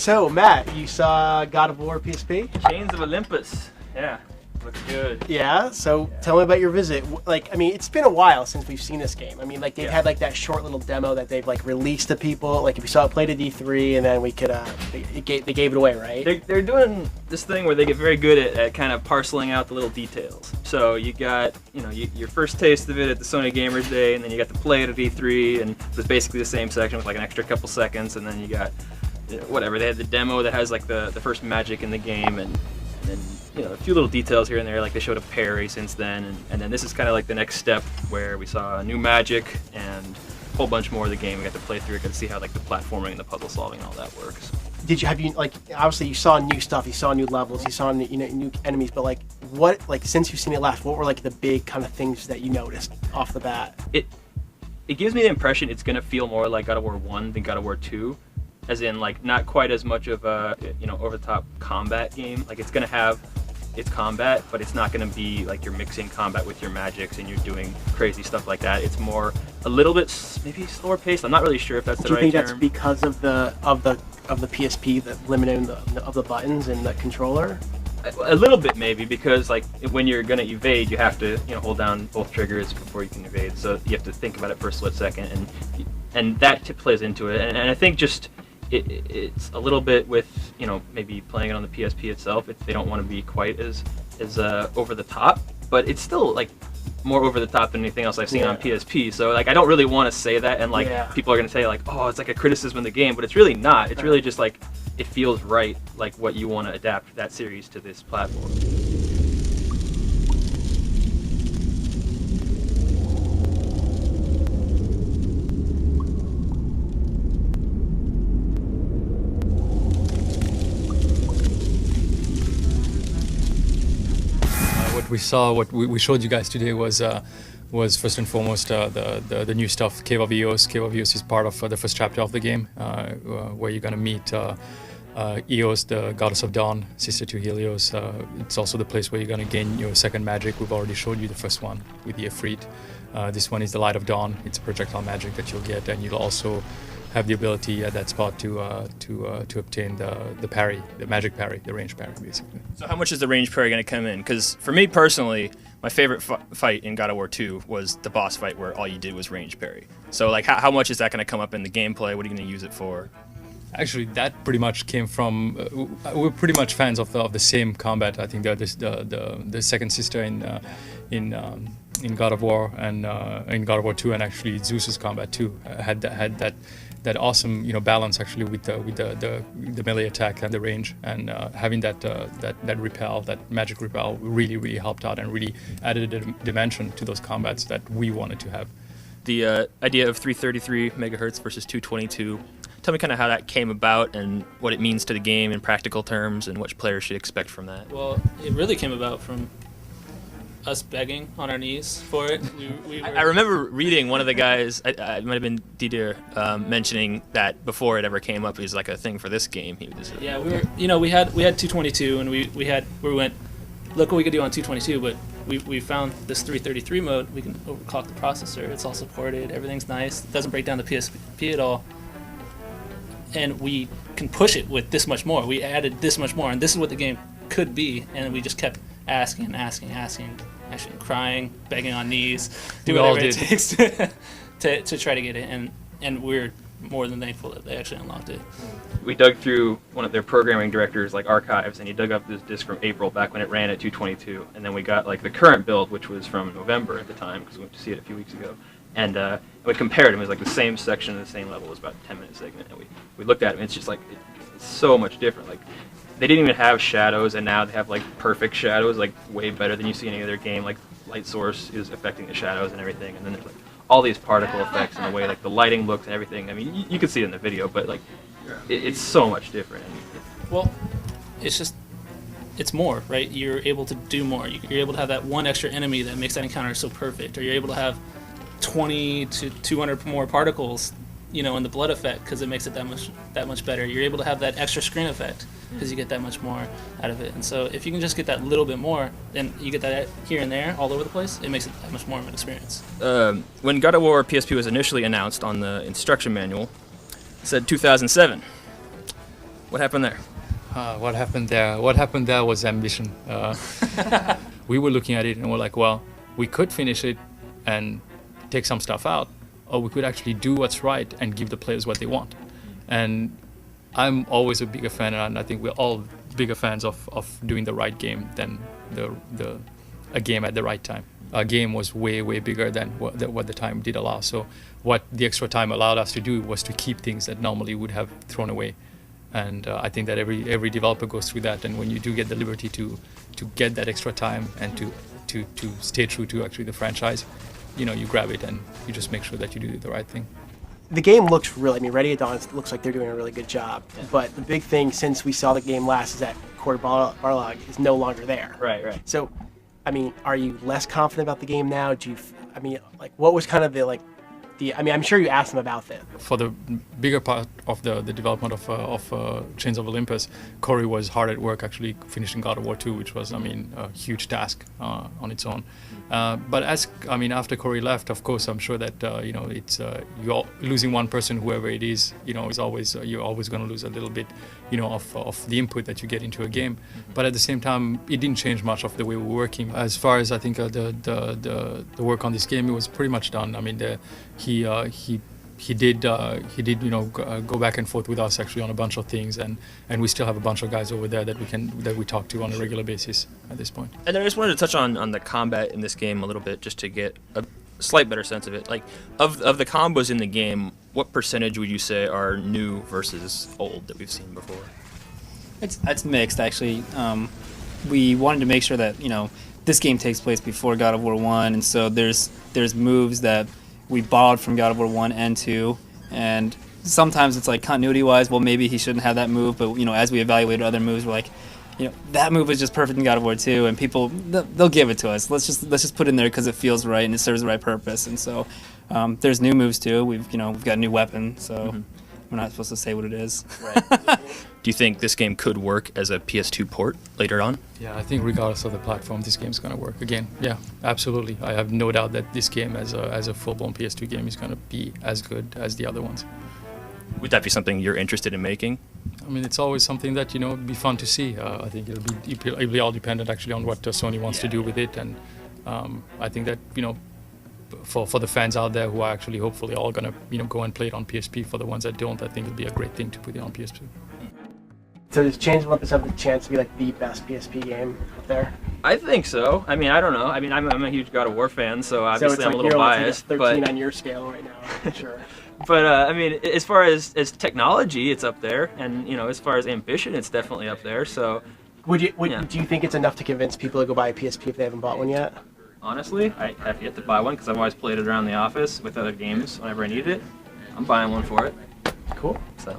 So, Matt, you saw God of War PSP? Chains of Olympus. Yeah, looks good. Yeah, so tell me about your visit. Like, I mean, it's been a while since we've seen this game. I mean, like, they've had, like, that short little demo that they've, like, released to people. Like, if we saw it played at E3, and then we could, they gave it away, right? They're doing this thing where they get very good at kind of parceling out the little details. So you got, your first taste of it at the Sony Gamers Day, and then you got to play it at E3, and it was basically the same section with, like, an extra couple seconds, and then you got, whatever, they had the demo that has, like, the first magic in the game, and a few little details here and there, like they showed a parry since then, and then this is kind of like the next step where we saw new magic and a whole bunch more of the game. We got to play through it, got to see how like the platforming and the puzzle solving and all that works. Have you obviously you saw new stuff, you saw new levels, you saw new enemies, but like what, like since you've seen it last, what were like the big kind of things that you noticed off the bat? It gives me the impression it's gonna feel more like God of War 1 than God of War 2. As in, like, not quite as much of a, over-the-top combat game. Like, it's gonna have its combat, but it's not gonna be like you're mixing combat with your magics and you're doing crazy stuff like that. It's more a little bit maybe slower paced. I'm not really sure if that's the right term. Do you think that's because of the PSP, the limiting of the buttons and the controller? A little bit maybe, because like when you're gonna evade, you have to hold down both triggers before you can evade. So you have to think about it for a split second, and that plays into it. And I think just. It's a little bit with maybe playing it on the PSP itself. They don't want to be quite as over the top, but it's still like more over the top than anything else I've seen on PSP. So like I don't really want to say that, and like people are gonna say like, oh, it's like a criticism of the game, but it's really not. It's really just like it feels right, like what you want to adapt that series to this platform. What we showed you guys today was first and foremost the new stuff, Cave of Eos. Cave of Eos is part of the first chapter of the game, where you're gonna meet Eos, the goddess of dawn, sister to Helios. It's also the place where you're gonna gain your second magic. We've already showed you the first one with the Ifrit. This one is the Light of Dawn. It's a projectile magic that you'll get, and you'll also have the ability at that spot to obtain the parry, the magic parry, the range parry, basically. So how much is the range parry going to come in? Because for me personally, my favorite fight in God of War 2 was the boss fight where all you did was range parry. So like how much is that going to come up in the gameplay? What are you going to use it for? Actually, that pretty much came from. We're pretty much fans of the same combat. I think the second sister in God of War and in God of War 2, and actually Zeus's combat too had that awesome balance actually with the melee attack and the range, and having that repel, that magic repel, really helped out and really added a dimension to those combats that we wanted to have. The idea of 333 megahertz versus 222. Tell me kind of how that came about and what it means to the game in practical terms and what players should expect from that. Well, it really came about from us begging on our knees for it. I remember reading one of the guys, it might have been Didier, mentioning that before it ever came up, it was like a thing for this game. Yeah, we had 222, and we went, look what we could do on 222, but we found this 333 mode. We can overclock the processor. It's all supported. Everything's nice. It doesn't break down the PSP at all. And we can push it with this much more. We added this much more, and this is what the game could be. And we just kept asking, actually crying, begging on knees, do whatever it takes to try to get it. And we're more than thankful that they actually unlocked it. We dug through one of their programming directors' archives, and he dug up this disc from April, back when it ran at 222. And then we got the current build, which was from November at the time, because we went to see it a few weeks ago. And we compared them. It was the same section, the same level. It was about a 10-minute segment, and we looked at it, and it's just it's so much different. They didn't even have shadows, and now they have perfect shadows, way better than you see in any other game. Light source is affecting the shadows and everything, and then there's all these particle effects and the way the lighting looks and everything. I mean, you can see it in the video, but it's so much different. Well, it's more, right? You're able to do more. You're able to have that one extra enemy that makes that encounter so perfect, or you're able to have 20 to 200 more particles, in the blood effect, because it makes it that much better. You're able to have that extra screen effect because you get that much more out of it. And so if you can just get that little bit more, then you get that here and there all over the place, it makes it that much more of an experience. When God of War PSP was initially announced on the instruction manual, it said 2007. What happened there? What happened there? What happened there was ambition. We were looking at it and we're like, well, we could finish it and take some stuff out, or we could actually do what's right and give the players what they want. And I'm always a bigger fan, and I think we're all bigger fans of doing the right game than a game at the right time. Our game was way bigger than what the time did allow. So what the extra time allowed us to do was to keep things that normally would have thrown away. And I think that every developer goes through that. And when you do get the liberty to get that extra time and to stay true to actually the franchise, you grab it and you just make sure that you do the right thing. The game looks really, Ready at Dawn looks like they're doing a really good job. But the big thing since we saw the game last is that Corey Barlog is no longer there. Right. So, are you less confident about the game now? What was kind of I'm sure you asked him about this. For the bigger part of the development of Chains of Olympus, Corey was hard at work actually finishing God of War 2, which was, a huge task on its own. But after Corey left, of course, I'm sure that it's you're losing one person, whoever it is, is always you're always going to lose a little bit, of the input that you get into a game. But at the same time, it didn't change much of the way we were working. As far as I think the work on this game, it was pretty much done. He did go back and forth with us actually on a bunch of things, and we still have a bunch of guys over there that we talk to on a regular basis at this point. And then I just wanted to touch on the combat in this game a little bit, just to get a slight better sense of it. Like, of the combos in the game, what percentage would you say are new versus old that we've seen before? It's mixed, actually. We wanted to make sure that this game takes place before God of War 1, and so there's moves that we borrowed from God of War 1 and 2, and sometimes it's like continuity-wise, well, maybe he shouldn't have that move, but as we evaluated other moves, we're like, that move was just perfect in God of War 2, and people, they'll give it to us. Let's just put it in there because it feels right and it serves the right purpose. And so there's new moves too. We've got a new weapon, so we're not supposed to say what it is. Right. Do you think this game could work as a PS2 port later on? Yeah, I think regardless of the platform, this game's going to work. Again, yeah, absolutely. I have no doubt that this game as a full-blown PS2 game is going to be as good as the other ones. Would that be something you're interested in making? It's always something that, be fun to see. I think it'll be all dependent actually on what Sony wants to do with it. And I think that, for the fans out there who are actually hopefully all going to, go and play it on PSP, for the ones that don't, I think it'll be a great thing to put it on PS2. So does Chains of Olympus have the chance to be like the best PSP game out there? I think so. I don't know. I'm a huge God of War fan, so obviously I'm a little biased. Like 13 on your scale right now, I'm sure. But as far as technology, it's up there, and as far as ambition, it's definitely up there. So, do you think it's enough to convince people to go buy a PSP if they haven't bought one yet? Honestly, I have yet to buy one because I've always played it around the office with other games whenever I need it. I'm buying one for it. Cool. So.